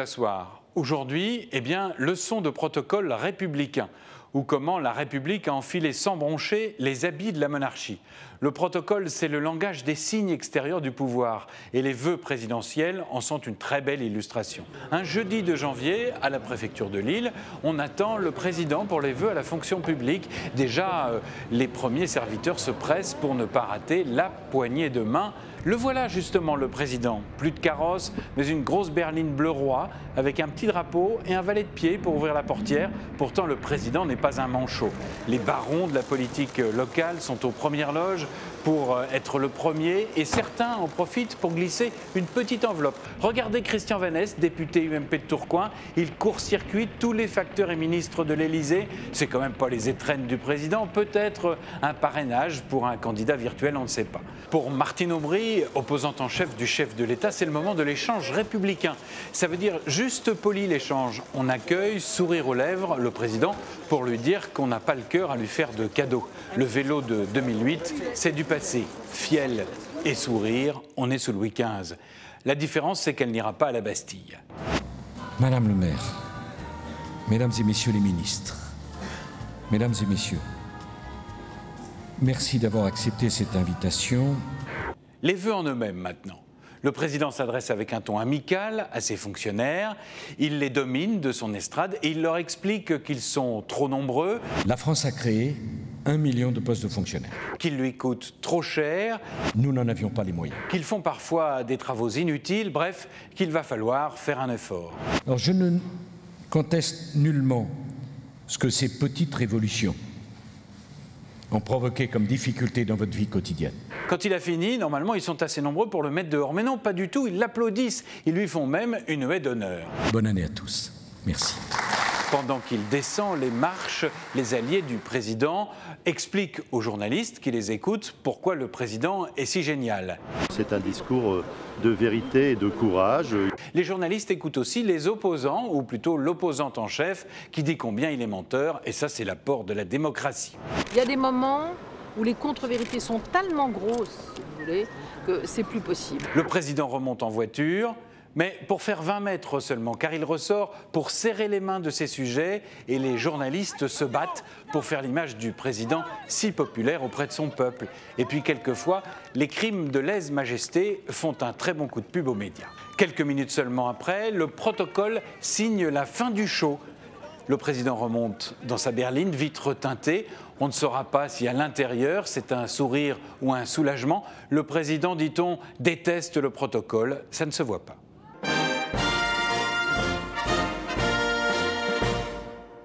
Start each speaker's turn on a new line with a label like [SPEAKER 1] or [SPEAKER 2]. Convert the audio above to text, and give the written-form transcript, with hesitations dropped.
[SPEAKER 1] asseoir. Aujourd'hui, leçon de protocole républicain, ou comment la République a enfilé sans broncher les habits de la monarchie. Le protocole, c'est le langage des signes extérieurs du pouvoir, et les vœux présidentiels en sont une très belle illustration. Un jeudi de janvier, à la préfecture de Lille, on attend le président pour les vœux à la fonction publique. Déjà, les premiers serviteurs se pressent pour ne pas rater la poignée de main. Le voilà justement, le président. Plus de carrosse, mais une grosse berline bleu roi, avec un petit drapeau et un valet de pied pour ouvrir la portière. Pourtant, le président n'est pas un manchot. Les barons de la politique locale sont aux premières loges pour être le premier, et certains en profitent pour glisser une petite enveloppe. Regardez Christian Vannest, député UMP de Tourcoing, il court-circuite tous les facteurs et ministres de l'Élysée. C'est quand même pas les étrennes du président, peut-être un parrainage pour un candidat virtuel, on ne sait pas. Pour Martine Aubry, opposante en chef du chef de l'État, c'est le moment de l'échange républicain. Ça veut dire juste poli l'échange. On accueille, sourire aux lèvres, le président pour lui dire qu'on n'a pas le cœur à lui faire de cadeaux. Le vélo de 2008, c'est du passé. Fiel et sourire, on est sous Louis XV. La différence, c'est qu'elle n'ira pas à la Bastille.
[SPEAKER 2] Madame le maire, mesdames et messieurs les ministres, mesdames et messieurs, merci d'avoir accepté cette invitation.
[SPEAKER 1] Les vœux en eux-mêmes maintenant. Le président s'adresse avec un ton amical à ses fonctionnaires, il les domine de son estrade et il leur explique qu'ils sont trop nombreux.
[SPEAKER 2] La France a créé 1 million de postes de fonctionnaires.
[SPEAKER 1] Qu'ils lui coûtent trop cher.
[SPEAKER 2] Nous n'en avions pas les moyens.
[SPEAKER 1] Qu'ils font parfois des travaux inutiles, bref, qu'il va falloir faire un effort.
[SPEAKER 2] Alors je ne conteste nullement ce que ces petites révolutions ont provoqué comme difficulté dans votre vie quotidienne.
[SPEAKER 1] Quand il a fini, normalement, ils sont assez nombreux pour le mettre dehors. Mais non, pas du tout, ils l'applaudissent. Ils lui font même une haie d'honneur.
[SPEAKER 2] Bonne année à tous. Merci.
[SPEAKER 1] Pendant qu'il descend les marches, les alliés du président expliquent aux journalistes qui les écoutent pourquoi le président est si génial.
[SPEAKER 3] C'est un discours de vérité et de courage.
[SPEAKER 1] Les journalistes écoutent aussi les opposants, ou plutôt l'opposante en chef, qui dit combien il est menteur, et ça c'est l'apport de la démocratie.
[SPEAKER 4] Il y a des moments où les contre-vérités sont tellement grosses, si vous voulez, que c'est plus possible.
[SPEAKER 1] Le président remonte en voiture, mais pour faire 20 mètres seulement, car il ressort pour serrer les mains de ses sujets et les journalistes se battent pour faire l'image du président si populaire auprès de son peuple. Et puis quelquefois, les crimes de lèse-majesté font un très bon coup de pub aux médias. Quelques minutes seulement après, le protocole signe la fin du show. Le président remonte dans sa berline, vitre teintée. On ne saura pas si à l'intérieur c'est un sourire ou un soulagement. Le président, dit-on, déteste le protocole. Ça ne se voit pas.